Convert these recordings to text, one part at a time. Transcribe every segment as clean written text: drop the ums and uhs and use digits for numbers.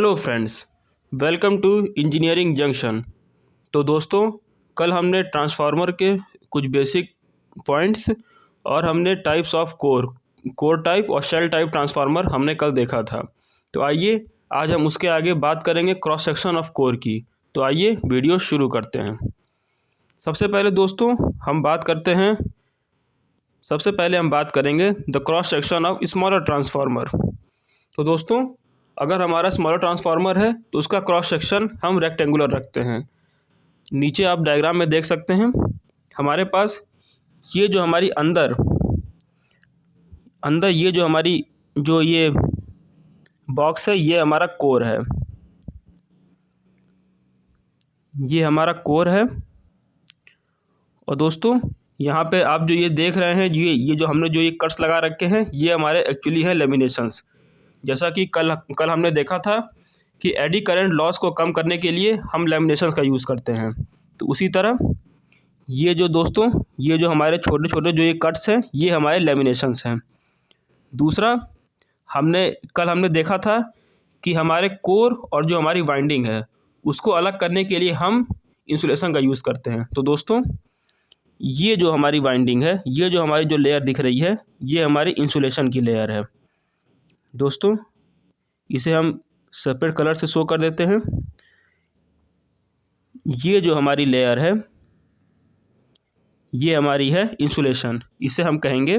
Hello friends, welcome to engineering junction. तो दोस्तों, कल हमने ट्रांसफार्मर के कुछ बेसिक पॉइंट्स और हमने टाइप्स ऑफ कोर टाइप और शेल टाइप ट्रांसफार्मर हमने कल देखा था। तो आइए आज हम उसके आगे बात करेंगे क्रॉस सेक्शन ऑफ कोर की। तो आइए वीडियो शुरू करते हैं। सबसे पहले दोस्तों हम बात करेंगे the cross section of smaller transformer. तो दोस्तों, अगर हमारा स्मॉलर ट्रांसफार्मर है तो उसका क्रॉस सेक्शन हम रेक्टेंगुलर रखते हैं। नीचे आप डायग्राम में देख सकते हैं, हमारे पास ये जो हमारी अंदर ये जो हमारी ये बॉक्स है, ये हमारा कोर है। ये हमारा कोर है। और दोस्तों, यहाँ पे आप जो ये देख रहे हैं, ये जो हमने ये कट्स लगा रखे हैं, ये हमारे एक्चुअली है लेमिनेशंस। जैसा कि कल हमने देखा था कि एडी करंट लॉस को कम करने के लिए हम लैमिनेशंस का यूज़ करते हैं। तो उसी तरह ये जो दोस्तों ये जो हमारे छोटे छोटे जो ये कट्स हैं, ये हमारे लैमिनेशंस हैं। दूसरा, कल हमने देखा था कि हमारे कोर और जो हमारी वाइंडिंग है उसको अलग करने के लिए हम इंसुलेशन का यूज़ करते हैं। तो दोस्तों, ये जो हमारी वाइंडिंग है, ये जो हमारी जो लेयर दिख रही है, ये हमारी इंसुलेशन की लेयर है। दोस्तों, इसे हम सेपरेट कलर से शो कर देते हैं। ये जो हमारी लेयर है, ये हमारी है इंसुलेशन। इसे हम कहेंगे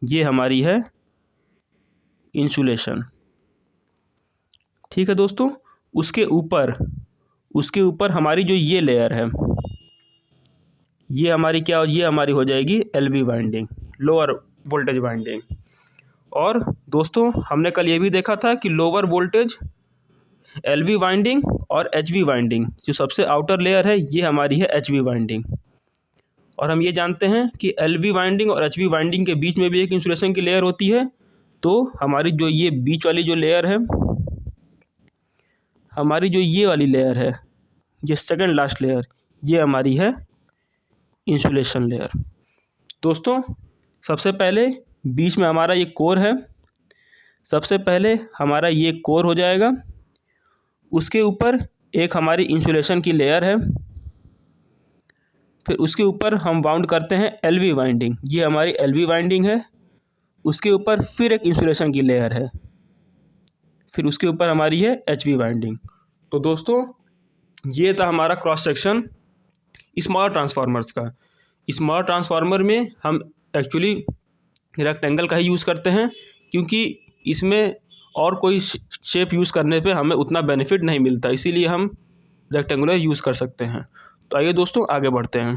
ये हमारी है इंसुलेशन। ठीक है दोस्तों, उसके ऊपर हमारी जो ये लेयर है, ये हमारी हो जाएगी LV winding, lower voltage winding. और दोस्तों, हमने कल ये भी देखा था कि लोअर वोल्टेज एलवी वाइंडिंग और एचवी वाइंडिंग, जो सबसे आउटर लेयर है, ये हमारी है एचवी वाइंडिंग। और हम ये जानते हैं कि एलवी वाइंडिंग और एचवी वाइंडिंग के बीच में भी एक इंसुलेशन की लेयर होती है। तो हमारी जो ये बीच वाली जो लेयर है, हमारी जो ये वाली लेयर है, ये सेकंड लास्ट लेयर, ये हमारी है इंसुलेशन लेयर। दोस्तों, सबसे पहले बीच में हमारा ये कोर है। सबसे पहले हमारा ये कोर हो जाएगा, उसके ऊपर एक हमारी इंसुलेशन की लेयर है। फिर उसके ऊपर हम बाउंड करते हैं एलवी वाइंडिंग, ये हमारी एलवी वाइंडिंग है। उसके ऊपर फिर एक इंसुलेशन की लेयर है। फिर उसके ऊपर हमारी है एचवी वाइंडिंग। तो दोस्तों, ये था हमारा क्रॉस सेक्शन स्मॉल ट्रांसफार्मर्स का। स्मॉल ट्रांसफार्मर में हम एक्चुअली रेक्टेंगल का ही यूज़ करते हैं, क्योंकि इसमें और कोई शेप यूज़ करने पे हमें उतना बेनिफिट नहीं मिलता, इसीलिए हम रेक्टेंगुलर यूज़ कर सकते हैं। तो आइए दोस्तों आगे बढ़ते हैं।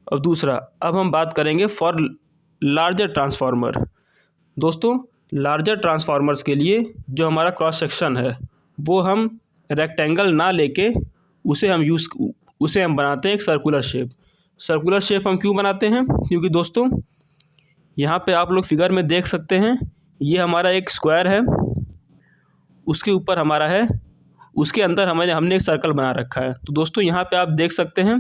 अब हम बात करेंगे फॉर लार्जर ट्रांसफार्मर। दोस्तों, लार्जर ट्रांसफार्मर्स के लिए जो हमारा क्रॉस सेक्शन है, वो हम रेक्टेंगल ना लेके उसे हम बनाते हैं एक सर्कुलर शेप। सर्कुलर शेप हम क्यों बनाते हैं? क्योंकि दोस्तों, यहाँ पे आप लोग फिगर में देख सकते हैं, ये हमारा एक स्क्वायर है, उसके ऊपर हमारा है, उसके अंदर हमने एक सर्कल बना रखा है। तो दोस्तों, यहाँ पे आप देख सकते हैं,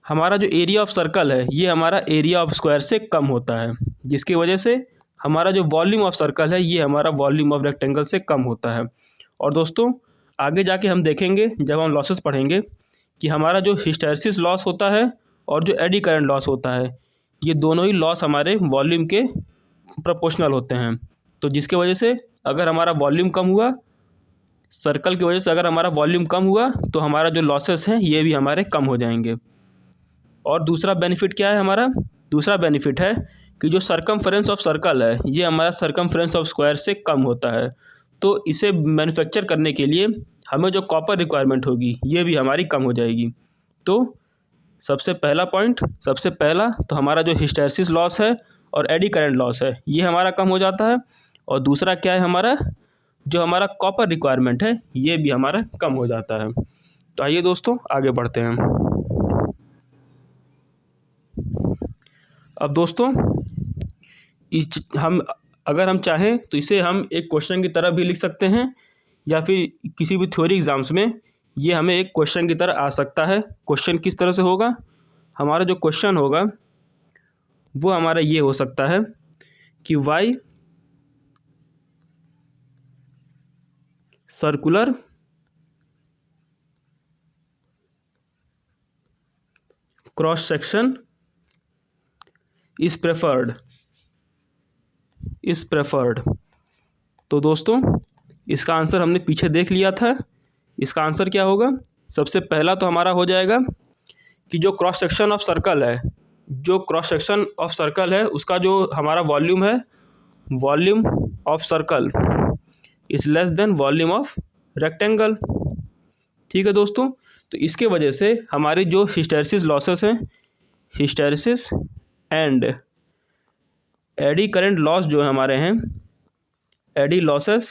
हमारा जो एरिया ऑफ सर्कल है, ये हमारा एरिया ऑफ स्क्वायर से कम होता है, जिसकी वजह से हमारा जो वॉल्यूम ऑफ सर्कल है, ये हमारा वॉल्यूम ऑफ रेक्टेंगल से कम होता है। और दोस्तों, आगे जाके हम देखेंगे जब हम लॉसेस पढ़ेंगे कि हमारा जो हिस्टैरिसीस लॉस होता है और जो एडी करंट लॉस होता है, ये दोनों ही लॉस हमारे वॉल्यूम के प्रोपोर्शनल होते हैं। तो जिसके वजह से अगर हमारा वॉल्यूम कम हुआ, सर्कल की वजह से अगर हमारा वॉल्यूम कम हुआ, तो हमारा जो लॉसेस हैं ये भी हमारे कम हो जाएंगे। और दूसरा बेनिफिट क्या है हमारा? दूसरा बेनिफिट है कि जो सर्कमफ्रेंस ऑफ सर्कल है, ये हमारा सर्कमफ्रेंस ऑफ स्क्वायर से कम होता है। तो इसे मैन्युफैक्चर करने के लिए हमें जो कॉपर रिक्वायरमेंट होगी, ये भी हमारी कम हो जाएगी। तो सबसे पहला तो हमारा जो हिस्टैरिसीस लॉस है और एडी करंट लॉस है, ये हमारा कम हो जाता है। और दूसरा क्या है, हमारा कॉपर रिक्वायरमेंट है, ये भी हमारा कम हो जाता है। तो आइए दोस्तों आगे बढ़ते हैं। अब दोस्तों, अगर हम चाहें तो इसे हम एक क्वेश्चन की तरह भी लिख सकते हैं, या फिर किसी भी थ्योरी एग्ज़ाम्स में ये हमें एक क्वेश्चन की तरह आ सकता है। क्वेश्चन किस तरह से होगा? हमारा जो क्वेश्चन होगा वो हमारा ये हो सकता है कि y circular cross section is preferred. तो दोस्तों इसका आंसर हमने पीछे देख लिया था। इसका आंसर क्या होगा? सबसे पहला तो हमारा हो जाएगा कि जो क्रॉस सेक्शन ऑफ सर्कल है उसका जो हमारा वॉल्यूम है, volume of circle is less than volume of rectangle. ठीक है दोस्तों, तो इसके वजह से हमारी जो हिस्टैरिसीस लॉसेस हैं, hysteresis and eddy current loss जो हमारे हैं, एडी लॉसेस,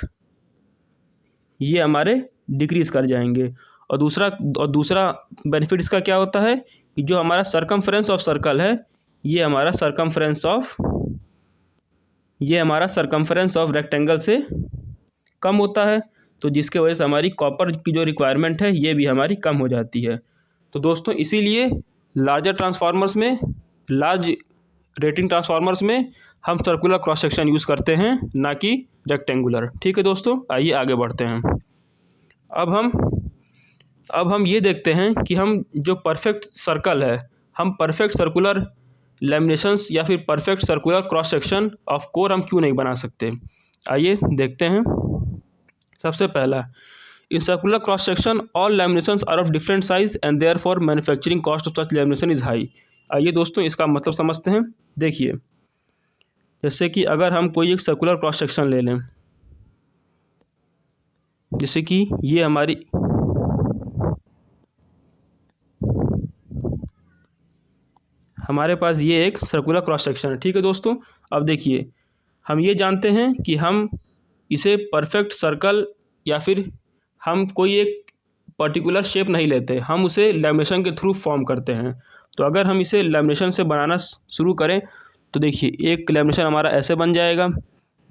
ये हमारे डिक्रीज़ कर जाएंगे। और दूसरा बेनिफिट इसका क्या होता है कि जो हमारा सरकमफ्रेंस ऑफ सर्कल है, ये हमारा सरकमफ्रेंस ऑफ रेक्टेंगल से कम होता है, तो जिसके वजह से हमारी कॉपर की जो रिक्वायरमेंट है ये भी हमारी कम हो जाती है। तो दोस्तों इसीलिए लार्ज रेटिंग ट्रांसफार्मर्स में हम सर्कुलर क्रॉस सेक्शन यूज़ करते हैं, ना कि रेक्टेंगुलर। ठीक है दोस्तों, आइए आगे बढ़ते हैं। अब हम ये देखते हैं कि हम जो परफेक्ट सर्कल है, हम परफेक्ट सर्कुलर लैमिनेशंस या फिर perfect circular cross section of core हम क्यों नहीं बना सकते। आइए देखते हैं। सबसे पहला, in circular cross section all laminations are of different size and therefore manufacturing cost of such lamination is high. आइए दोस्तों इसका मतलब समझते हैं। देखिए, जैसे कि अगर हम कोई एक सर्कुलर क्रॉस सेक्शन ले लें, जैसे कि ये हमारे पास ये एक सर्कुलर क्रॉस सेक्शन है। ठीक है दोस्तों, अब देखिए, हम ये जानते हैं कि हम इसे परफेक्ट सर्कल या फिर हम कोई एक पर्टिकुलर शेप नहीं लेते, हम उसे लैमिनेशन के थ्रू फॉर्म करते हैं। तो अगर हम इसे लैमिनेशन से बनाना शुरू करें तो देखिए, एक लैमिनेशन हमारा ऐसे बन जाएगा,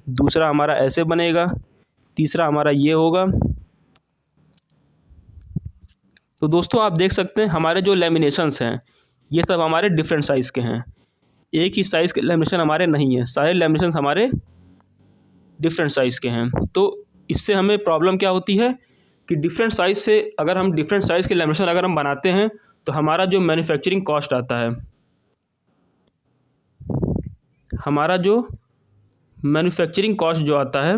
दूसरा हमारा ऐसे बनेगा, तीसरा हमारा ये होगा। तो दोस्तों आप देख सकते हैं हमारे जो लैमिनेशंस हैं ये सब हमारे डिफरेंट साइज़ के हैं, एक ही साइज़ के लैमिनेशन हमारे नहीं है, सारे लैमिनेशंस हमारे डिफरेंट साइज़ के हैं। तो इससे हमें प्रॉब्लम क्या होती है कि डिफरेंट साइज़ से अगर हम डिफरेंट साइज़ के लैमिनेशन अगर हम बनाते हैं तो हमारा जो मैन्युफैक्चरिंग कॉस्ट आता है, हमारा जो मैन्युफैक्चरिंग कॉस्ट जो आता है,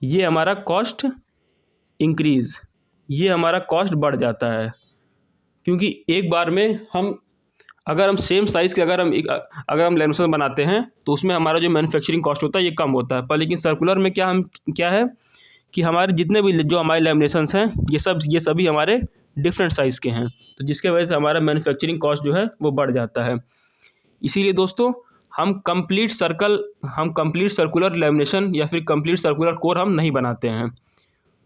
ये हमारा कॉस्ट इंक्रीज़, ये हमारा कॉस्ट बढ़ जाता है। क्योंकि एक बार में अगर हम सेम साइज़ के अगर हम लैमिनेशन बनाते हैं तो उसमें हमारा जो मैन्युफैक्चरिंग कॉस्ट होता है ये कम होता है। पर लेकिन सर्कुलर में क्या है कि हमारे जितने भी जो हमारे लैमिनेशंस हैं ये सभी हमारे डिफरेंट साइज़ के हैं, तो जिसके वजह से हमारा मैन्युफैक्चरिंग कॉस्ट जो है वो बढ़ जाता है। इसीलिए दोस्तों हम कंप्लीट सर्कुलर लैमिनेशन या फिर कंप्लीट सर्कुलर कोर हम नहीं बनाते हैं।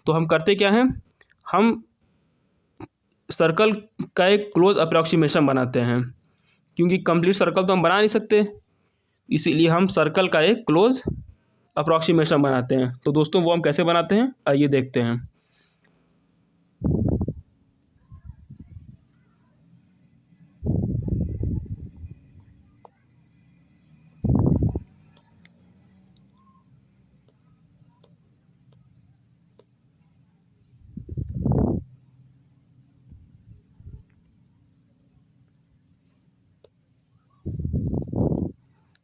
तो हम करते क्या हैं, हम सर्कल का एक क्लोज अप्रॉक्सीमेशन बनाते हैं, क्योंकि कंप्लीट सर्कल तो हम बना नहीं सकते, इसीलिए हम सर्कल का एक क्लोज अप्रॉक्सीमेशन बनाते हैं। तो दोस्तों वो हम कैसे बनाते हैं, आइए देखते हैं।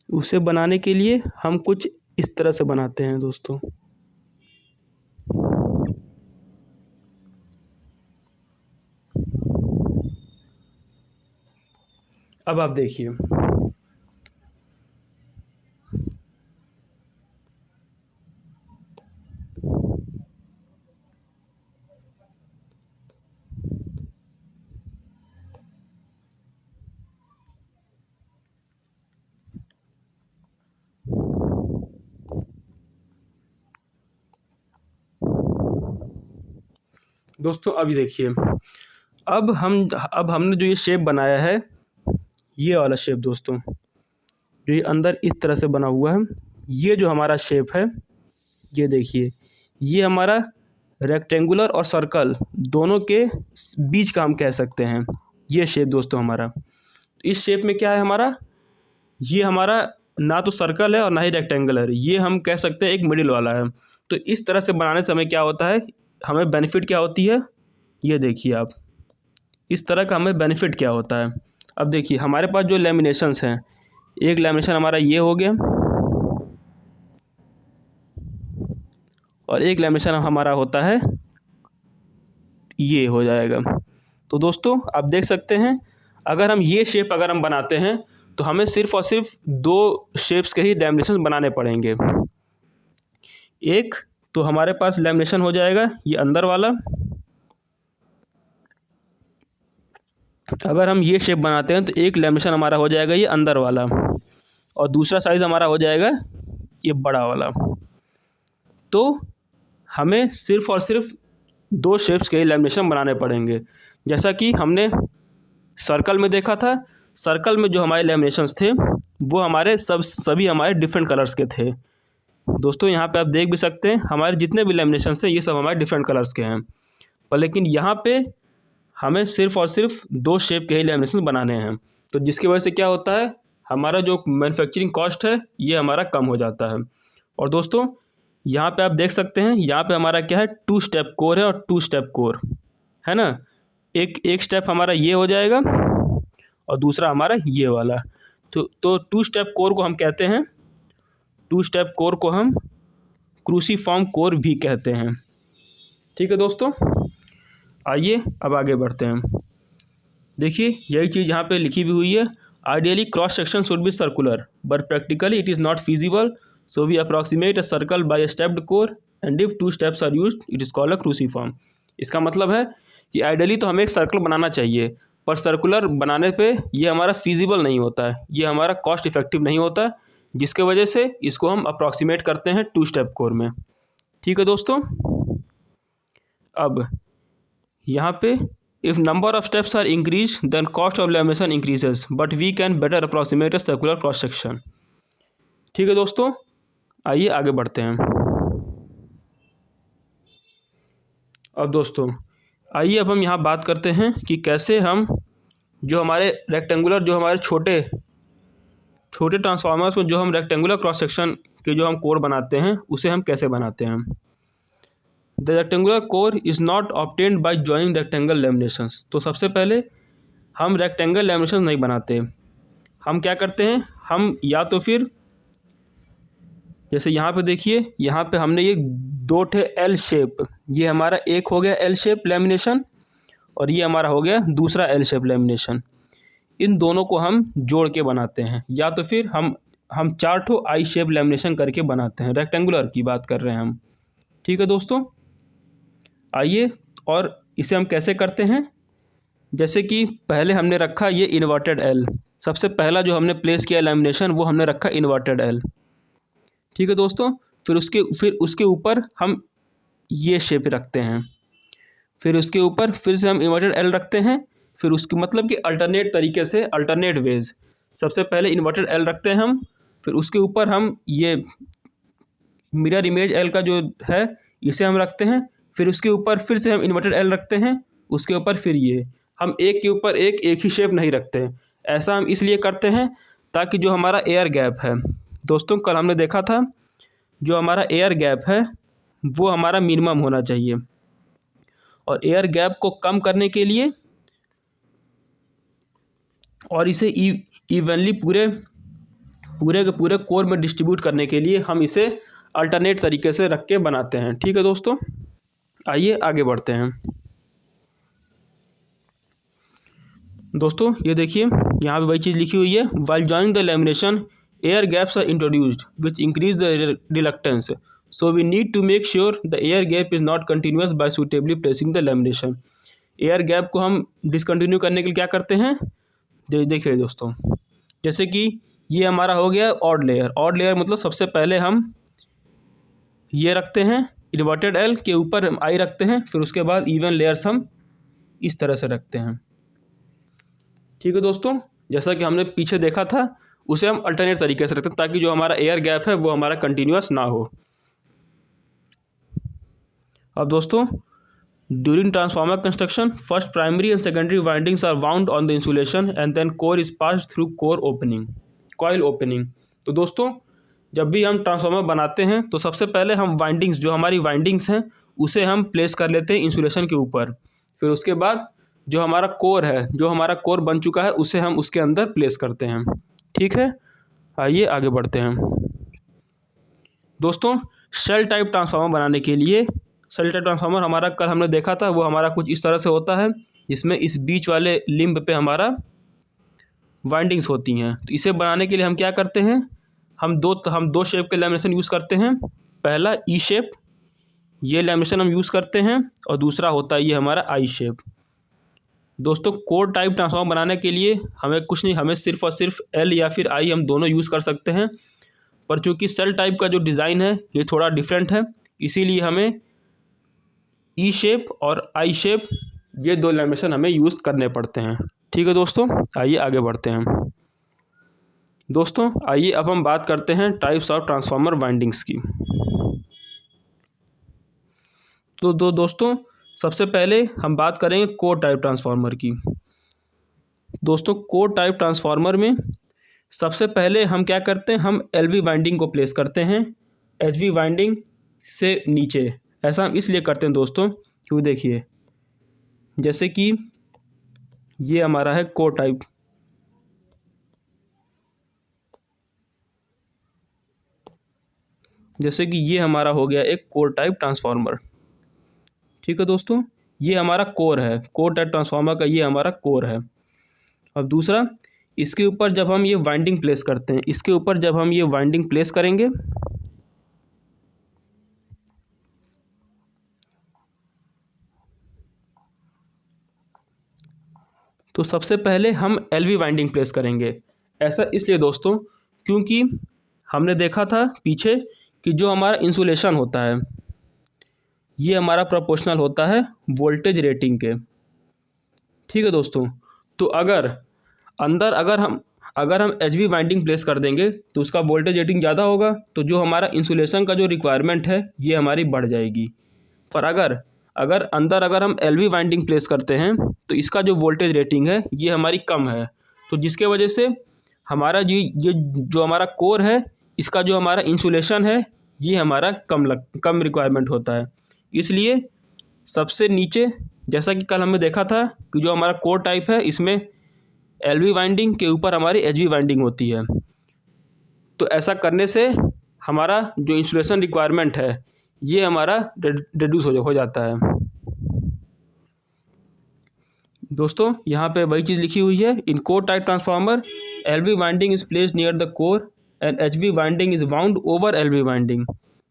उसे बनाने के लिए हम कुछ इस तरह से बनाते हैं दोस्तों। अब आप देखिए, दोस्तों अभी देखिए, अब हमने जो ये शेप बनाया है, ये वाला शेप दोस्तों, जो ये अंदर इस तरह से बना हुआ है, ये जो हमारा शेप है, ये देखिए, ये हमारा रेक्टेंगुलर और सर्कल दोनों के बीच का हम कह सकते हैं ये शेप दोस्तों हमारा। इस शेप में क्या है हमारा, ये हमारा ना तो सर्कल है और ना ही रेक्टेंगल है, ये हम कह सकते हैं एक मिडिल वाला है। तो इस तरह से बनाने से हमें क्या होता है, हमें बेनिफिट क्या होती है, ये देखिए आप, इस तरह का हमें बेनिफिट क्या होता है। अब देखिए हमारे पास जो लैमिनेशंस हैं, एक लैमिनेशन हमारा ये हो गया और एक लैमिनेशन हमारा होता है ये हो जाएगा। तो दोस्तों आप देख सकते हैं, अगर हम ये शेप अगर हम बनाते हैं तो हमें सिर्फ़ और सिर्फ 2 शेप्स के ही लैमिनेशन बनाने पड़ेंगे। एक तो हमारे पास लैमिनेशन हो जाएगा ये अंदर वाला, अगर हम ये शेप बनाते हैं तो एक लैमिनेशन हमारा हो जाएगा ये अंदर वाला और दूसरा साइज़ हमारा हो जाएगा ये बड़ा वाला। तो हमें सिर्फ़ और सिर्फ 2 शेप्स के ही लैमिनेशन बनाने पड़ेंगे। जैसा कि हमने सर्कल में देखा था, सर्कल में जो हमारे लैमिनेशंस थे वो हमारे सभी हमारे डिफरेंट कलर्स के थे। दोस्तों यहाँ पे आप देख भी सकते हैं हमारे जितने भी लैमिनेशंस थे ये सब हमारे डिफरेंट कलर्स के हैं, पर लेकिन यहाँ पे हमें सिर्फ़ और सिर्फ 2 शेप के ही लैमिनेशन बनाने हैं। तो जिसकी वजह से क्या होता है, हमारा जो मैन्युफैक्चरिंग कॉस्ट है ये हमारा कम हो जाता है। और दोस्तों यहाँ पे आप देख सकते हैं, यहाँ पे हमारा क्या है, 2 स्टेप कोर है और 2 स्टेप कोर है ना। एक स्टेप हमारा ये हो जाएगा और दूसरा हमारा ये वाला। तो 2 स्टेप कोर को हम कहते हैं, 2 स्टेप कोर को हम क्रूसीफॉर्म कोर भी कहते हैं। ठीक है दोस्तों, आइए अब आगे बढ़ते हैं। देखिए यही चीज़ यहाँ पे लिखी भी हुई है, ideally cross section should be circular but practically it is not feasible, so we approximate a circle by a stepped core and if 2 steps are used it is called a cruciform. इसका मतलब है कि ideally तो हमें एक circle बनाना चाहिए, पर circular बनाने पे ये हमारा फीजिबल नहीं होता है, ये हमारा कॉस्ट इफेक्टिव नहीं होता, जिसके वजह से इसको हम अप्रॉक्सीमेट करते हैं 2 स्टेप कोर में। ठीक है दोस्तों, अब यहाँ पे if number of steps are increase then cost of lamination increases but we can better approximate a circular cross section. ठीक है दोस्तों, आइए आगे बढ़ते हैं। अब दोस्तों आइए अब हम यहाँ बात करते हैं कि कैसे हम जो हमारे रेक्टेंगुलर, जो हमारे छोटे छोटे ट्रांसफार्मर्स में जो हम रेक्टेंगुलर क्रॉस सेक्शन के जो हम कोर बनाते हैं उसे हम कैसे बनाते हैं। The rectangular core is not obtained by joining rectangle लैमिनेशंस। तो सबसे पहले हम रेक्टेंगल लैमिनेशन नहीं बनाते, हम क्या करते हैं, हम या तो फिर जैसे यहाँ पे देखिए, यहाँ पे हमने ये 2 ठे एल शेप, ये हमारा एक हो गया एल शेप लैमिनेशन और ये हमारा हो गया दूसरा एल शेप लैमिनेशन। इन दोनों को हम जोड़ के बनाते हैं, या तो फिर हम 4 ठो आई शेप लैमिनेशन करके बनाते हैं, रेक्टेंगुलर की बात कर रहे हैं हम। ठीक है दोस्तों, आइए और इसे हम कैसे करते हैं। जैसे कि पहले हमने रखा ये इन्वर्टेड एल, सबसे पहला जो हमने प्लेस किया लैमिनेशन वो हमने रखा इन्वर्टेड एल। ठीक है दोस्तों, फिर उसके ऊपर हम ये शेप रखते हैं, फिर उसके ऊपर फिर से हम इन्वर्टेड एल रखते हैं, फिर उसकी मतलब कि अल्टरनेट तरीके से, अल्टरनेट वेज, सबसे पहले इन्वर्टेड एल रखते हैं हम, फिर उसके ऊपर हम ये मिरर इमेज एल का जो है इसे हम रखते हैं, फिर उसके ऊपर फिर से हम इन्वर्टेड एल रखते हैं, उसके ऊपर फिर ये, हम एक के ऊपर एक ही शेप नहीं रखते। ऐसा हम इसलिए करते हैं ताकि जो हमारा एयर गैप है, दोस्तों कल हमने देखा था जो हमारा एयर गैप है वो हमारा मिनिमम होना चाहिए, और एयर गैप को कम करने के लिए और इसे इवनली पूरे के पूरे कोर में डिस्ट्रीब्यूट करने के लिए हम इसे अल्टरनेट तरीके से रख के बनाते हैं। ठीक है दोस्तों, आइए आगे बढ़ते हैं। दोस्तों ये देखिए यहाँ पे वही चीज़ लिखी हुई है, while joining the lamination air gaps are introduced which increase the reluctance, so we need to make sure the air gap is not continuous by suitably placing the lamination. Air gap को हम discontinue करने के लिए क्या करते हैं, देखिए दोस्तों, जैसे कि ये हमारा हो गया ऑड लेयर। ऑड लेयर मतलब सबसे पहले हम ये रखते हैं इन्वर्टेड एल के ऊपर हम आई रखते हैं, फिर उसके बाद इवन लेयर्स हम इस तरह से रखते हैं। ठीक है दोस्तों, जैसा कि हमने पीछे देखा था उसे हम अल्टरनेट तरीके से रखते हैं ताकि जो हमारा एयर गैप है वो हमारा कंटिन्यूअस ना हो। अब दोस्तों during transformer construction first primary and secondary windings are wound on the insulation and then core is passed through core opening coil opening. तो दोस्तों जब भी हम ट्रांसफार्मर बनाते हैं तो सबसे पहले हम वाइंडिंग्स, जो हमारी वाइंडिंग्स हैं उसे हम प्लेस कर लेते हैं इंसुलेशन के ऊपर। फिर उसके बाद जो हमारा कोर है, जो हमारा कोर बन चुका है, उसे हम उसके अंदर प्लेस करते हैं। ठीक है, आइए आगे बढ़ते हैं। दोस्तों शेल टाइप ट्रांसफार्मर बनाने के लिए, शेल टाइप ट्रांसफार्मर हमारा कल हमने देखा था, वो हमारा कुछ इस तरह से होता है, जिसमें इस बीच वाले लिम्ब पे हमारा वाइंडिंग्स होती हैं। तो इसे बनाने के लिए हम क्या करते हैं, हम दो शेप के लैमिनेशन यूज़ करते हैं। पहला ई शेप, ये लैमिनेशन हम यूज़ करते हैं, और दूसरा होता है ये हमारा आई शेप। दोस्तों कोर टाइप ट्रांसफार्मर बनाने के लिए हमें कुछ नहीं, हमें सिर्फ और सिर्फ एल या फिर आई हम दोनों यूज़ कर सकते हैं। पर चूँकि सेल टाइप का जो डिज़ाइन है ये थोड़ा डिफरेंट है, इसीलिए हमें ई शेप और आई शेप, ये दो लैमिनेशन हमें यूज़ करने पड़ते हैं। ठीक है दोस्तों, आइए आगे बढ़ते हैं। दोस्तों आइए अब हम बात करते हैं टाइप्स ऑफ ट्रांसफार्मर वाइंडिंग्स की। तो दोस्तों सबसे पहले हम बात करेंगे कोर टाइप ट्रांसफार्मर की। दोस्तों कोर टाइप ट्रांसफार्मर में सबसे पहले हम क्या करते हैं, हम एलवी वाइंडिंग को प्लेस करते हैं एचवी वाइंडिंग से नीचे। ऐसा हम इसलिए करते हैं दोस्तों, क्यों, देखिए जैसे कि ये हमारा है कोर टाइप, जैसे कि ये हमारा हो गया एक कोर टाइप ट्रांसफार्मर। ठीक है दोस्तों, ये हमारा कोर है, कोर टाइप ट्रांसफार्मर का ये हमारा कोर है। अब दूसरा, इसके ऊपर जब हम ये वाइंडिंग प्लेस करते हैं, इसके ऊपर जब हम ये वाइंडिंग प्लेस करेंगे तो सबसे पहले हम एलवी वाइंडिंग प्लेस करेंगे। ऐसा इसलिए दोस्तों क्योंकि हमने देखा था पीछे कि जो हमारा इंसुलेशन होता है ये हमारा प्रोपोर्शनल होता है वोल्टेज रेटिंग के। ठीक है दोस्तों, तो अगर हम एचवी वाइंडिंग प्लेस कर देंगे तो उसका वोल्टेज रेटिंग ज़्यादा होगा, तो जो हमारा इंसुलेशन का जो रिक्वायरमेंट है ये हमारी बढ़ जाएगी। पर अगर हम एलवी वाइंडिंग प्लेस करते हैं तो इसका जो वोल्टेज रेटिंग है ये हमारी कम है, तो जिसके वजह से हमारा ये जो हमारा कोर है, इसका जो हमारा इंसुलेशन है ये हमारा कम रिक्वायरमेंट होता है। इसलिए सबसे नीचे, जैसा कि कल हमने देखा था कि जो हमारा कोर टाइप है इसमें एलवी वाइंडिंग के ऊपर हमारी एचवी वाइंडिंग होती है। तो ऐसा करने से हमारा जो इंसुलेशन रिक्वायरमेंट है ये हमारा रिड्यूस हो जाता है। दोस्तों यहाँ पे वही चीज़ लिखी हुई है, in core type transformer LV winding is placed near the core and HV winding is wound over LV winding,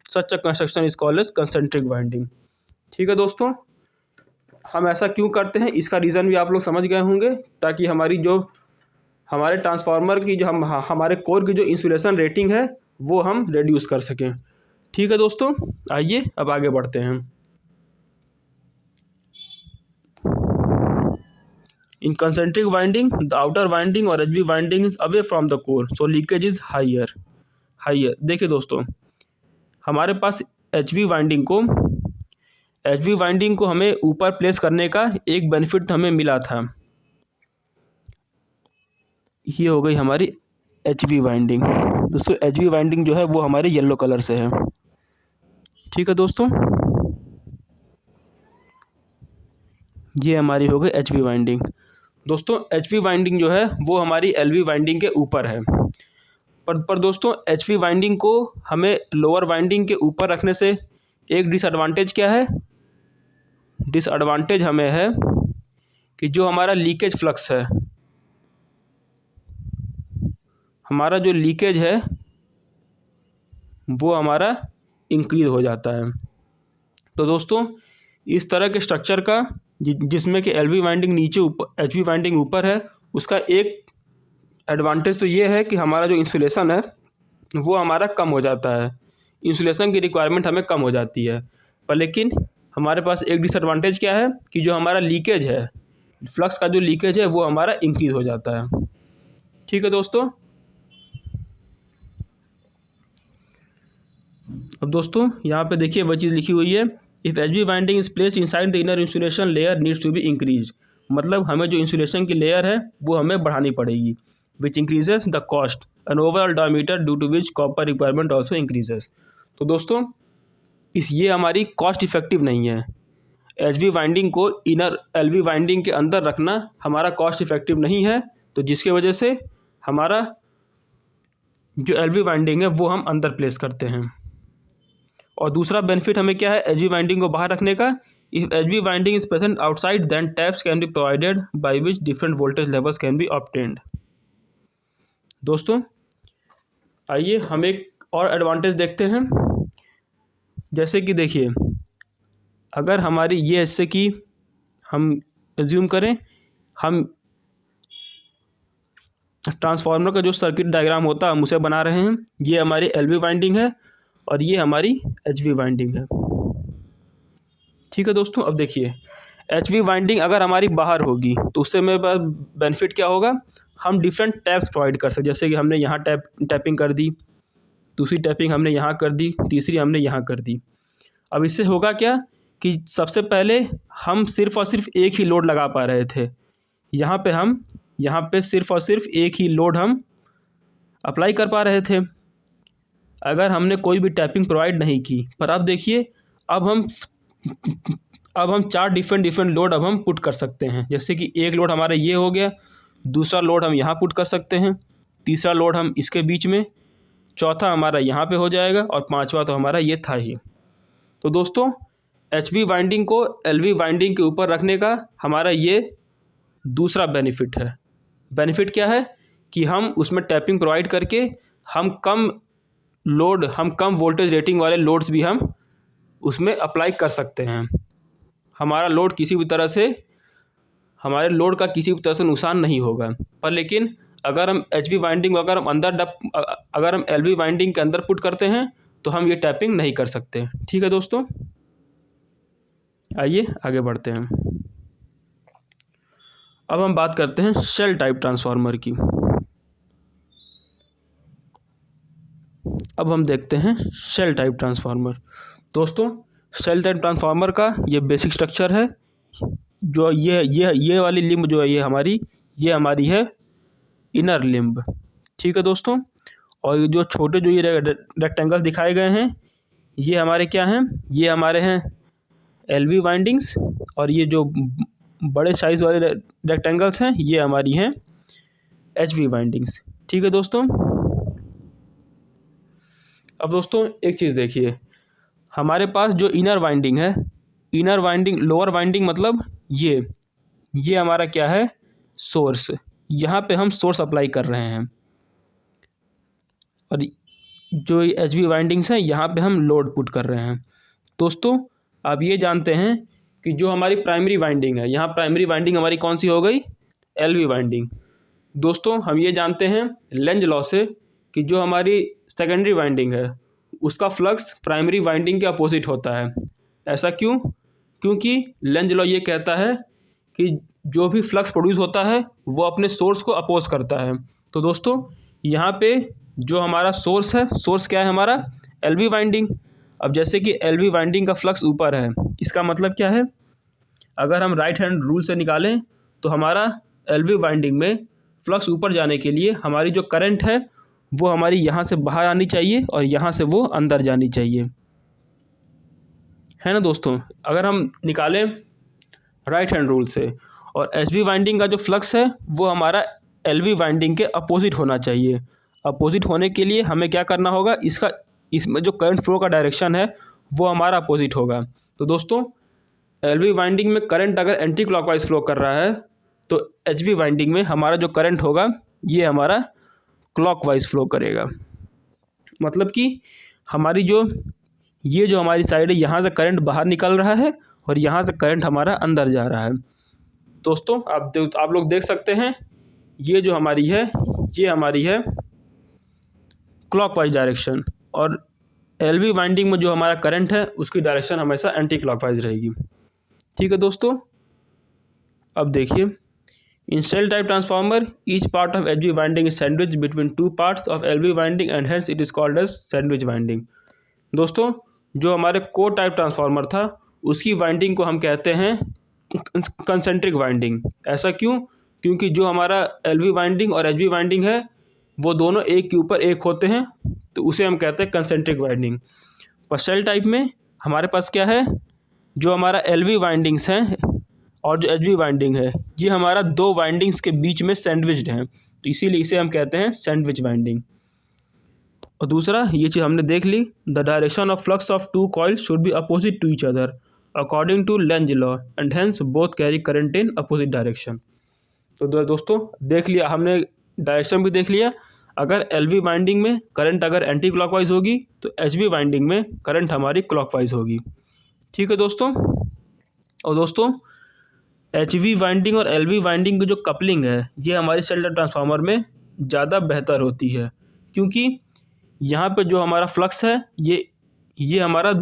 such a construction is called as concentric winding. ठीक है दोस्तों, हम ऐसा क्यों करते हैं इसका रीज़न भी आप लोग समझ गए होंगे, ताकि हमारे ट्रांसफार्मर की जो हमारे कोर की जो इंसुलेशन रेटिंग है वो हम रिड्यूस कर सकें। ठीक है दोस्तों, आइए अब आगे बढ़ते हैं। In concentric winding the outer winding और HV winding is away from the core, so leakage is higher. देखिए दोस्तों, हमारे पास एचवी वाइंडिंग को हमें ऊपर प्लेस करने का एक बेनिफिट हमें मिला था। ये हो गई हमारी एचवी वाइंडिंग। दोस्तों एचवी वाइंडिंग जो है वो हमारे येलो कलर से है। ठीक है दोस्तों, ये हमारी हो गई एचवी वाइंडिंग। दोस्तों एचवी वाइंडिंग जो है वो हमारी एलवी वाइंडिंग के ऊपर है। पर दोस्तों एचवी वाइंडिंग को हमें लोअर वाइंडिंग के ऊपर रखने से एक डिसएडवांटेज क्या है, डिसएडवांटेज हमें है कि जो हमारा लीकेज फ्लक्स है, हमारा जो लीकेज है वो हमारा इंक्रीज हो जाता है। तो दोस्तों इस तरह के स्ट्रक्चर का जिसमें कि एलवी वाइंडिंग नीचे ऊपर एचवी वाइंडिंग ऊपर है, उसका एक एडवांटेज तो ये है कि हमारा जो इंसुलेशन है वो हमारा कम हो जाता है, इंसुलेशन की रिक्वायरमेंट हमें कम हो जाती है। पर लेकिन हमारे पास एक डिसएडवांटेज क्या है कि जो हमारा लीकेज है, फ्लक्स का जो लीकेज है वो हमारा इंक्रीज हो जाता है। ठीक है दोस्तों, अब दोस्तों यहाँ पे देखिए वह चीज़ लिखी हुई है, if HV winding is placed inside the inner insulation layer needs to be increase, मतलब हमें जो इंसुलेशन की लेयर है वो हमें बढ़ानी पड़ेगी, which increases the cost and overall diameter due to which copper requirement also increases. तो दोस्तों ये हमारी कॉस्ट इफेक्टिव नहीं है। HV वाइंडिंग को इनर LV वाइंडिंग के अंदर रखना हमारा कॉस्ट इफेक्टिव नहीं है, तो जिसके वजह से हमारा जो LV वाइंडिंग है वो हम अंदर प्लेस करते हैं। और दूसरा बेनिफिट हमें क्या है HV वाइंडिंग को बाहर रखने का? If HV winding is present outside then taps can be provided by which different voltage levels can be obtained. दोस्तों आइए हम एक और एडवांटेज देखते हैं। जैसे कि देखिए, अगर हमारी ये ऐसे कि हम एज्यूम करें, हम ट्रांसफार्मर का जो सर्किट डायग्राम होता है हम उसे बना रहे हैं। ये हमारी LV वाइंडिंग है और ये हमारी HV वाइंडिंग है। ठीक है दोस्तों, अब देखिए HV वाइंडिंग अगर हमारी बाहर होगी तो उससे मेरे पास बेनिफिट क्या होगा? हम डिफरेंट टैप्स प्रोवाइड कर सकते, जैसे कि हमने यहाँ टैपिंग कर दी, दूसरी टैपिंग हमने यहाँ कर दी, तीसरी हमने यहाँ कर दी। अब इससे होगा क्या कि सबसे पहले हम सिर्फ़ और सिर्फ एक ही लोड लगा पा रहे थे। यहाँ पे सिर्फ़ और सिर्फ एक ही लोड हम अप्लाई कर पा रहे थे, अगर हमने कोई भी टैपिंग प्रोवाइड नहीं की। पर अब देखिए, अब हम 4 डिफरेंट लोड अब हम पुट कर सकते हैं। जैसे कि एक लोड हमारा ये हो गया, दूसरा लोड हम यहाँ पुट कर सकते हैं, तीसरा लोड हम इसके बीच में, चौथा हमारा यहाँ पे हो जाएगा और पांचवा तो हमारा ये था ही। तो दोस्तों HV वाइंडिंग को LV वाइंडिंग के ऊपर रखने का हमारा ये दूसरा बेनिफिट है। बेनिफिट क्या है कि हम उसमें टैपिंग प्रोवाइड करके हम कम वोल्टेज रेटिंग वाले लोड्स भी हम उसमें अप्लाई कर सकते हैं। हमारा लोड हमारे लोड का किसी भी तरह से नुकसान नहीं होगा। पर लेकिन अगर हम HV वाइंडिंग अगर हम LV वाइंडिंग के अंदर पुट करते हैं तो हम ये टैपिंग नहीं कर सकते। ठीक है दोस्तों, आइए आगे बढ़ते हैं। अब हम बात करते हैं शेल टाइप ट्रांसफार्मर की। अब हम देखते हैं शेल टाइप ट्रांसफार्मर। दोस्तों शेल टाइप ट्रांसफार्मर का ये बेसिक स्ट्रक्चर है। जो ये वाली लिम्ब जो है ये हमारी है इनर लिम्ब। ठीक है दोस्तों, और जो छोटे जो ये रेक्टेंगल दिखाए गए हैं ये हमारे क्या हैं? ये हमारे हैं LV वाइंडिंग्स, और ये जो बड़े साइज़ वाले रेक्टेंगल्स हैं ये हमारी हैं HV वाइंडिंग्स। ठीक है दोस्तों, अब दोस्तों एक चीज़ देखिए, हमारे पास जो इनर वाइंडिंग है, इनर वाइंडिंग लोअर वाइंडिंग मतलब ये हमारा क्या है? सोर्स। यहाँ पे हम सोर्स अप्लाई कर रहे हैं, और जो HV वाइंडिंग्स हैं यहाँ पे हम लोड पुट कर रहे हैं। दोस्तों आप ये जानते हैं कि जो हमारी प्राइमरी वाइंडिंग है, यहाँ प्राइमरी वाइंडिंग हमारी कौन सी हो गई? LV winding. दोस्तों हम ये जानते हैं लेंज लॉ से कि जो हमारी सेकेंडरी वाइंडिंग है उसका फ्लक्स प्राइमरी वाइंडिंग के अपोजिट होता है। ऐसा क्यों? क्योंकि लेंज लॉ ये कहता है कि जो भी फ्लक्स प्रोड्यूस होता है वो अपने सोर्स को अपोज करता है। तो दोस्तों यहाँ पे जो हमारा सोर्स है, सोर्स क्या है हमारा? LV winding. अब जैसे कि LV वाइंडिंग का फ्लक्स ऊपर है, इसका मतलब क्या है? अगर हम राइट हैंड रूल से निकालें तो हमारा LV वाइंडिंग में फ्लक्स ऊपर जाने के लिए हमारी जो करंट है वो हमारी यहाँ से बाहर आनी चाहिए और यहाँ से वो अंदर जानी चाहिए, है ना दोस्तों? अगर हम निकालें राइट हैंड रूल से, और HV वाइंडिंग का जो फ्लक्स है वो हमारा LV वाइंडिंग के अपोजिट होना चाहिए। अपोजिट होने के लिए हमें क्या करना होगा? इसमें जो करंट फ्लो का डायरेक्शन है वो हमारा अपोजिट होगा। तो दोस्तों LV वाइंडिंग में करंट अगर एंटी क्लॉकवाइज फ्लो कर रहा है तो HV वाइंडिंग में हमारा जो करंट होगा ये हमारा क्लॉकवाइज फ्लो करेगा। मतलब कि हमारी जो हमारी साइड है यहाँ से करंट बाहर निकल रहा है और यहाँ से करंट हमारा अंदर जा रहा है। दोस्तों आप लोग देख सकते हैं ये जो हमारी है ये हमारी है क्लॉकवाइज डायरेक्शन, और LV वाइंडिंग में जो हमारा करंट है उसकी डायरेक्शन हमेशा एंटी क्लॉकवाइज रहेगी। ठीक है दोस्तों, अब देखिए in shell type transformer each part of HV winding is sandwich between 2 parts of LV winding and hence it is called as sandwich winding. दोस्तों जो हमारे कोर टाइप ट्रांसफार्मर था उसकी वाइंडिंग को हम कहते हैं कंसेंट्रिक वाइंडिंग। ऐसा क्यों? क्योंकि जो हमारा LV वाइंडिंग और HV वाइंडिंग है वो दोनों एक के ऊपर एक होते हैं, तो उसे हम कहते हैं कंसेंट्रिक वाइंडिंग। पर शेल टाइप में हमारे पास क्या है, जो हमारा LV वाइंडिंग्स हैं और जो HV वाइंडिंग है, ये हमारा दो वाइंडिंग्स के बीच में सैंडविच्ड हैं, तो इसीलिए इसे हम कहते हैं सैंडविच वाइंडिंग। और दूसरा, ये चीज़ हमने देख ली, the direction of flux of two coil should be opposite to each other according to Lenz law and hence both carry current in opposite direction. तो दोस्तों देख लिया हमने, डायरेक्शन भी देख लिया। अगर LV वाइंडिंग में करंट अगर एंटी क्लॉकवाइज होगी तो HV वाइंडिंग में करंट हमारी क्लॉकवाइज होगी। ठीक है दोस्तों। और दोस्तों HV वाइंडिंग और LV वाइंडिंग की जो कपलिंग है, ये हमारी शेल्टर ट्रांसफार्मर में ज़्यादा बेहतर होती है, क्योंकि यहाँ पे जो हमारा फ्लक्स है ये हमारा,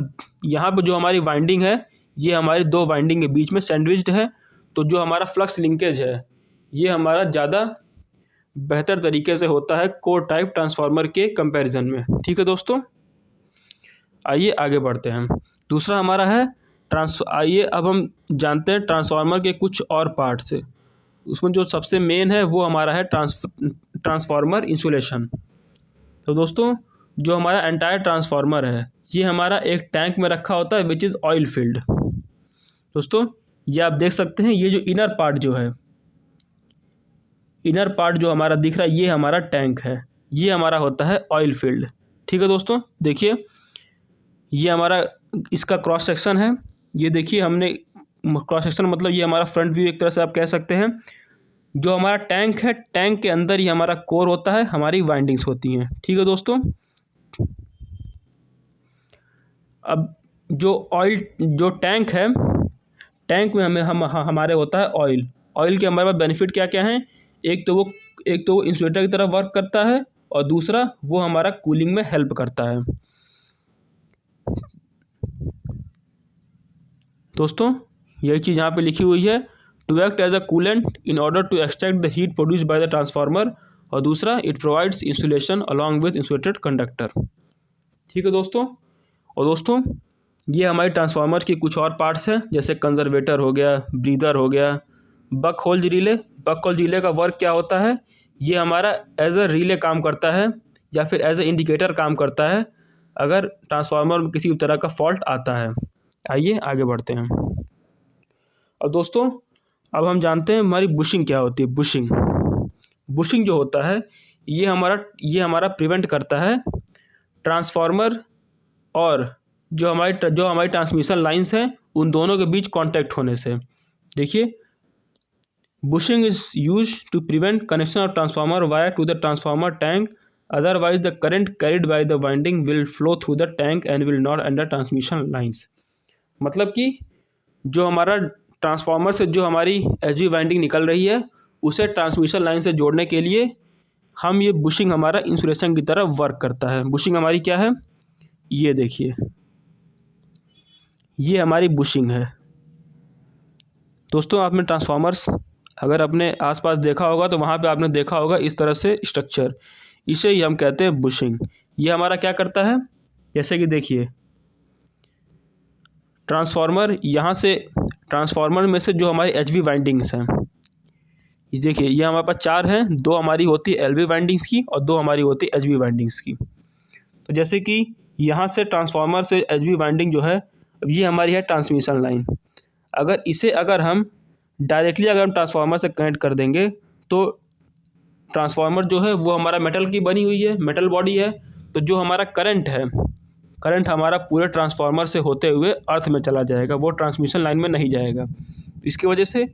यहाँ पे जो हमारी वाइंडिंग है ये हमारी दो वाइंडिंग के बीच में सैंडविच्ड है, तो जो हमारा फ्लक्स लिंकेज है ये हमारा ज़्यादा बेहतर तरीके से होता है कोर टाइप ट्रांसफार्मर के कंपैरिजन में। ठीक है दोस्तों, आइए आगे बढ़ते हैं। दूसरा हमारा है आइए अब हम जानते हैं ट्रांसफार्मर के कुछ और पार्ट्स से। उसमें जो सबसे मेन है वो हमारा है ट्रांसफार्मर इंसुलेशन। तो दोस्तों जो हमारा एंटायर ट्रांसफार्मर है ये हमारा एक टैंक में रखा होता है विच इज़ ऑयल फील्ड। दोस्तों ये आप देख सकते हैं, ये जो इनर पार्ट जो है, इनर पार्ट जो हमारा दिख रहा है ये हमारा टैंक है, ये हमारा होता है ऑयल फील्ड। ठीक है दोस्तों, देखिए ये हमारा इसका क्रॉस सेक्शन है, ये देखिए हमने क्रॉस सेक्शन मतलब ये हमारा फ्रंट व्यू एक तरह से आप कह सकते हैं। जो हमारा टैंक है, टैंक के अंदर ही हमारा कोर होता है, हमारी वाइंडिंग्स होती हैं। ठीक है दोस्तों। अब जो टैंक है, टैंक में हमारे होता है ऑयल। ऑयल के हमारे पास बेनिफिट क्या क्या हैं, एक तो वो इंसुलेटर की तरह वर्क करता है और दूसरा वो हमारा कूलिंग में हेल्प करता है। दोस्तों यही चीज़ यहाँ पे लिखी हुई है, to act as a coolant in order to extract the heat produced by the transformer, और दूसरा it provides insulation along with insulated conductor. ठीक है दोस्तों। और दोस्तों ये हमारे ट्रांसफार्मर की कुछ और पार्ट्स हैं, जैसे कंजर्वेटर हो गया, ब्रीदर हो गया, बक होल्ड रिले। बक होल्ड रिले का वर्क क्या होता है, ये हमारा एज अ रिले काम करता है या फिर एज अ इंडिकेटर काम करता है अगर ट्रांसफार्मर में किसी तरह का फॉल्ट आता है। आइए आगे बढ़ते हैं। अब दोस्तों अब हम जानते हैं हमारी बुशिंग क्या होती है। बुशिंग जो होता है ये हमारा प्रिवेंट करता है ट्रांसफार्मर और जो हमारी ट्रांसमिशन लाइंस हैं उन दोनों के बीच कांटेक्ट होने से। देखिए, bushing is use to prevent connection of transformer wire to the transformer tank, otherwise the current carried by the winding will flow through the tank and will not enter transmission lines. मतलब कि जो हमारा transformer से जो हमारी HV winding निकल रही है उसे ट्रांसमिशन लाइन से जोड़ने के लिए हम ये बुशिंग हमारा इंसुलेशन की तरह वर्क करता है। बुशिंग हमारी क्या है, ये देखिए, ये हमारी बुशिंग है। दोस्तों आपने ट्रांसफार्मर्स अगर अपने आसपास देखा होगा तो वहाँ पे आपने देखा होगा इस तरह से स्ट्रक्चर, इसे ही हम कहते हैं बुशिंग। ये हमारा क्या करता है, जैसे कि देखिए ट्रांसफार्मर में से जो हमारी HV वाइंडिंग्स हैं, ये देखिए ये हमारे पास 4 हैं, 2 हमारी होती है LV वाइंडिंग्स की और 2 हमारी होती है HV वाइंडिंग्स की। तो जैसे कि यहाँ से ट्रांसफार्मर से HV वाइंडिंग जो है ये हमारी है ट्रांसमिशन लाइन। अगर हम डायरेक्टली हम ट्रांसफार्मर से कनेक्ट कर देंगे तो ट्रांसफार्मर जो है वो हमारा मेटल की बनी हुई है, मेटल बॉडी है, तो जो हमारा करंट हमारा पूरे ट्रांसफार्मर से होते हुए अर्थ में चला जाएगा, वो ट्रांसमिशन लाइन में नहीं जाएगा। इसकी वजह से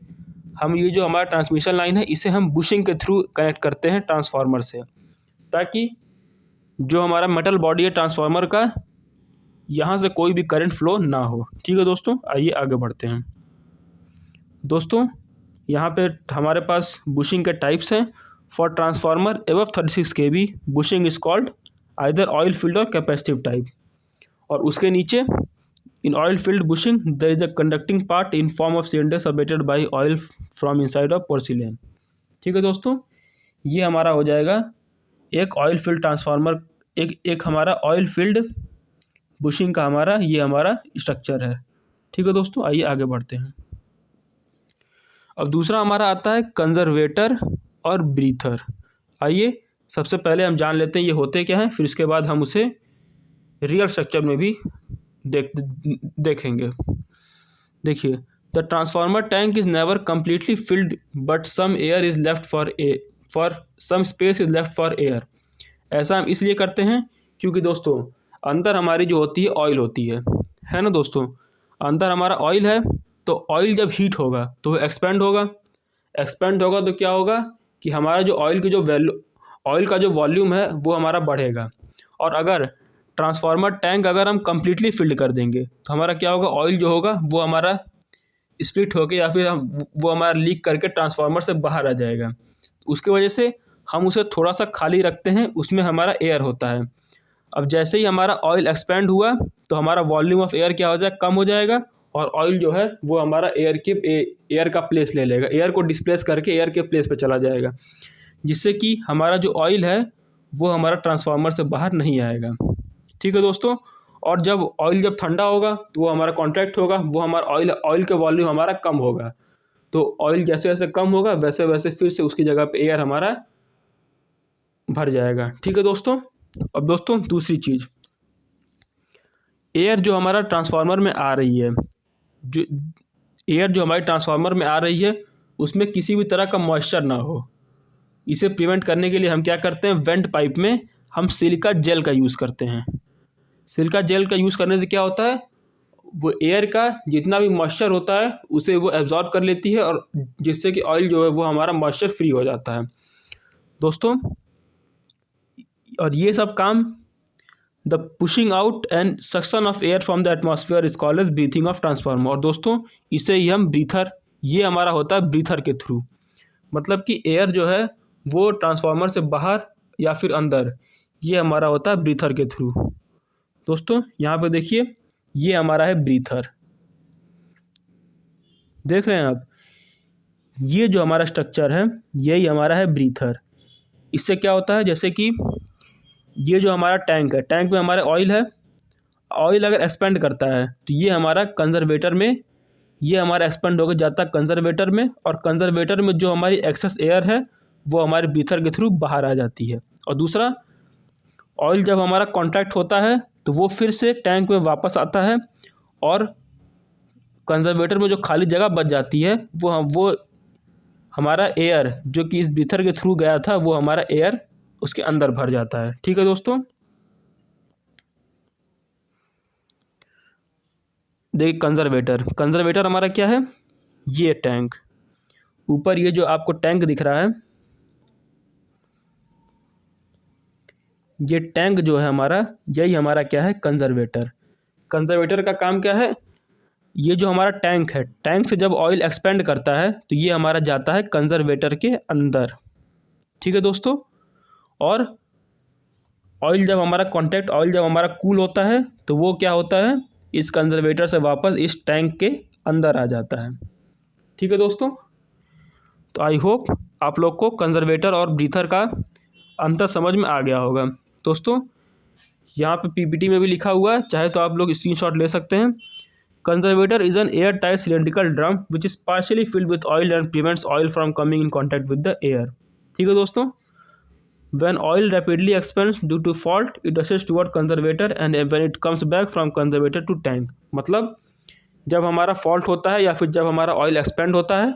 हम ये जो हमारा ट्रांसमिशन लाइन है इसे हम बुशिंग के थ्रू कनेक्ट करते हैं ट्रांसफार्मर से, ताकि जो हमारा मेटल बॉडी है ट्रांसफार्मर का, यहाँ से कोई भी करंट फ्लो ना हो। ठीक है दोस्तों, आइए आगे बढ़ते हैं। दोस्तों यहाँ पे हमारे पास बुशिंग के टाइप्स हैं। For transformer above 36 kV bushing is called either oil filled और कैपेसिटिव टाइप। और उसके नीचे in oil filled bushing there is a conducting part in form of cylinder saturated by oil from inside of porcelain. ठीक है दोस्तों, ये हमारा हो जाएगा एक ऑयल फील्ड ट्रांसफार्मर, एक हमारा ऑयल फील्ड बुशिंग का ये हमारा स्ट्रक्चर है। ठीक है दोस्तों, आइए आगे बढ़ते हैं। अब दूसरा हमारा आता है कंजर्वेटर और ब्रीथर। आइए सबसे पहले हम जान लेते हैं ये होते क्या हैं, फिर उसके बाद हम उसे रियल स्ट्रक्चर में भी देखेंगे। देखिए, the transformer tank is never completely filled but some air is left for some space is left for air. ऐसा हम इसलिए करते हैं क्योंकि दोस्तों अंदर हमारी जो होती है ऑयल होती है ना दोस्तों। अंदर हमारा ऑयल है, तो ऑयल जब हीट होगा तो वो एक्सपेंड होगा तो क्या होगा कि हमारा जो ऑयल का जो वॉल्यूम है वो हमारा बढ़ेगा। और अगर ट्रांसफार्मर टैंक अगर हम कम्प्लीटली फिल्ड कर देंगे तो हमारा क्या होगा, ऑयल जो होगा वो हमारा स्प्लिट होके या फिर वो हमारा लीक करके ट्रांसफार्मर से बाहर आ जाएगा। उसकी वजह से हम उसे थोड़ा सा खाली रखते हैं, उसमें हमारा एयर होता है। अब जैसे ही हमारा ऑयल एक्सपेंड हुआ तो हमारा वॉल्यूम ऑफ एयर क्या हो जाएगा, कम हो जाएगा, और ऑयल जो है वो हमारा एयर का प्लेस ले लेगा, एयर को डिस्प्लेस करके एयर के प्लेस पे चला जाएगा, जिससे कि हमारा जो ऑयल है वो हमारा ट्रांसफार्मर से बाहर नहीं आएगा। ठीक है दोस्तों। और जब ठंडा होगा तो वो हमारा कॉन्ट्रैक्ट होगा, वो हमारा ऑयल का वॉल्यूम हमारा कम होगा। तो ऑयल जैसे जैसे कम होगा वैसे वैसे फिर से उसकी जगह पे एयर हमारा भर जाएगा। ठीक है दोस्तों। अब दोस्तों दूसरी चीज़, एयर जो हमारा ट्रांसफार्मर में आ रही है, जो एयर जो हमारे ट्रांसफार्मर में आ रही है उसमें किसी भी तरह का मॉइस्चर ना हो। इसे प्रिवेंट करने के लिए हम क्या करते हैं, वेंट पाइप में हम सिलिका जेल का यूज़ करते हैं। सिलिका जेल का यूज़ करने से क्या होता है, वो एयर का जितना भी मॉइस्चर होता है उसे वो एब्जॉर्ब कर लेती है, और जिससे कि ऑयल जो है वो हमारा मॉइस्चर फ्री हो जाता है दोस्तों। और ये सब काम, the pushing out and suction of air from the atmosphere is called as breathing of transformer. और दोस्तों इसे ही हम ब्रीथर, ये हमारा होता है ब्रीथर के थ्रू, मतलब कि एयर जो है वो ट्रांसफार्मर से बाहर या फिर अंदर, ये हमारा होता है ब्रीथर के थ्रू। दोस्तों यहाँ पे देखिए, ये हमारा है ब्रीथर, देख रहे हैं आप, ये जो हमारा स्ट्रक्चर है यही हमारा है ब्रीथर। इससे क्या होता है, जैसे कि ये जो हमारा टैंक है, टैंक में हमारे ऑयल है, ऑयल अगर एक्सपेंड करता है तो ये हमारा कंजर्वेटर में, ये हमारा एक्सपेंड होकर जाता है कंजर्वेटर में, और कंजर्वेटर में जो हमारी एक्सेस एयर है वो हमारे ब्रीथर के थ्रू बाहर आ जाती है। और दूसरा, ऑयल जब हमारा कॉन्ट्रैक्ट होता है तो वो फिर से टैंक में वापस आता है, और कंजर्वेटर में जो खाली जगह बच जाती है वो हमारा एयर जो कि इस ब्रीथर के थ्रू गया था वो हमारा एयर उसके अंदर भर जाता है। ठीक है दोस्तों। देखिए कंजर्वेटर हमारा क्या है, ये टैंक, ऊपर ये जो आपको टैंक दिख रहा है, ये टैंक जो है हमारा, यही हमारा क्या है, कंजर्वेटर। कंजर्वेटर का काम क्या है, ये जो हमारा टैंक है, टैंक से जब ऑयल एक्सपेंड करता है तो ये हमारा जाता है कंजर्वेटर के अंदर। ठीक है दोस्तों। और ऑयल जब हमारा कूल होता है तो वो क्या होता है, इस कंजर्वेटर से वापस इस टैंक के अंदर आ जाता है। ठीक है दोस्तों। तो आई होप आप लोग को कंजर्वेटर और ब्रीथर का अंतर समझ में आ गया होगा। दोस्तों यहाँ पे पीपीटी में भी लिखा हुआ है, चाहे तो आप लोग स्क्रीनशॉट ले सकते हैं। Conservator is an air tight cylindrical drum which is partially filled with oil and prevents oil from coming in contact with the air. ठीक है दोस्तों। When oil rapidly expands due to fault, it rushes toward conservator and when it comes back from conservator to tank। मतलब जब हमारा fault होता है या फिर जब हमारा ऑयल एक्सपेंड होता है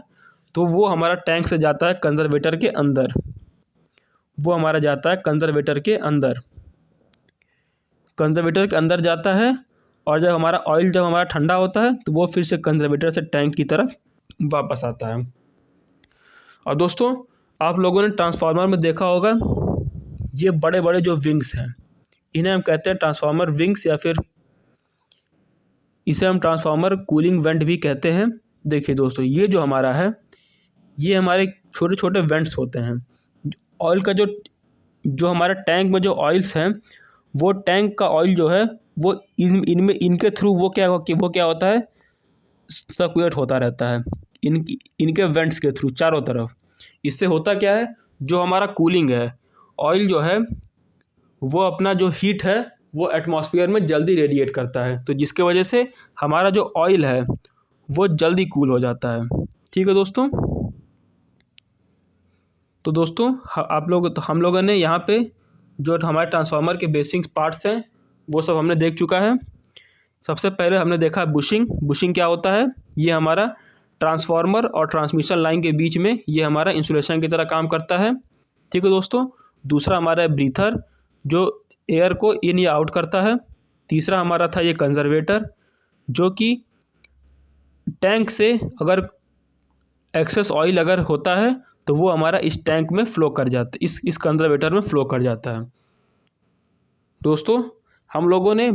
तो वो हमारा टैंक से जाता है कंजर्वेटर के अंदर, वो हमारा जाता है कंजर्वेटर के अंदर जाता है। और जब हमारा ठंडा होता है तो वो फिर से कंजर्वेटर से टैंक की तरफ वापस आता है। और दोस्तों आप लोगों ने ट्रांसफार्मर में देखा होगा, ये बड़े बड़े जो विंग्स हैं इन्हें हम कहते हैं ट्रांसफार्मर विंग्स, या फिर इसे हम ट्रांसफार्मर कूलिंग वेंट भी कहते हैं। देखिए दोस्तों, ये जो हमारा है, ये हमारे छोटे छोटे वेंट्स होते हैं। ऑयल का जो हमारा टैंक में जो ऑयल्स हैं, वो टैंक का ऑयल जो है वो इनके थ्रू वो क्या होता है, सर्कुलेट होता रहता है इनके वेंट्स के थ्रू चारों तरफ। इससे होता क्या है, जो हमारा कूलिंग है, ऑयल जो है वो अपना जो हीट है वो एटमॉस्फेयर में जल्दी रेडिएट करता है, तो जिसके वजह से हमारा जो ऑयल है वो जल्दी कूल हो जाता है। ठीक है दोस्तों। तो दोस्तों हम लोगों ने यहाँ पे जो हमारे ट्रांसफार्मर के बेसिक पार्ट्स हैं वो सब हमने देख चुका है। सबसे पहले हमने देखा बुशिंग। बुशिंग क्या होता है? ये हमारा ट्रांसफार्मर और ट्रांसमिशन लाइन के बीच में ये हमारा इंसुलेशन की तरह काम करता है। ठीक है दोस्तों। दूसरा हमारा है ब्रीथर, जो एयर को इन या आउट करता है। तीसरा हमारा था ये कंजर्वेटर, जो कि टैंक से अगर एक्सेस ऑयल अगर होता है तो वो हमारा इस टैंक में फ़्लो कर जाता है, इस कंजर्वेटर में फ़्लो कर जाता है। दोस्तों हम लोगों ने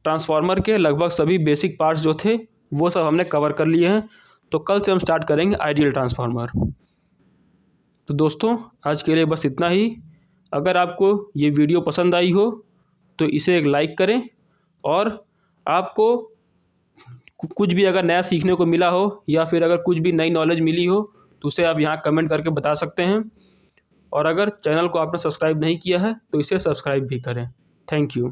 ट्रांसफार्मर के लगभग सभी बेसिक पार्ट्स जो थे वो सब हमने कवर कर लिए हैं। तो कल से हम स्टार्ट करेंगे आइडियल ट्रांसफार्मर। तो दोस्तों आज के लिए बस इतना ही। अगर आपको ये वीडियो पसंद आई हो तो इसे एक लाइक करें, और आपको कुछ भी अगर नया सीखने को मिला हो या फिर अगर कुछ भी नई नॉलेज मिली हो तो उसे आप यहाँ कमेंट करके बता सकते हैं। और अगर चैनल को आपने सब्सक्राइब नहीं किया है तो इसे सब्सक्राइब भी करें। Thank you.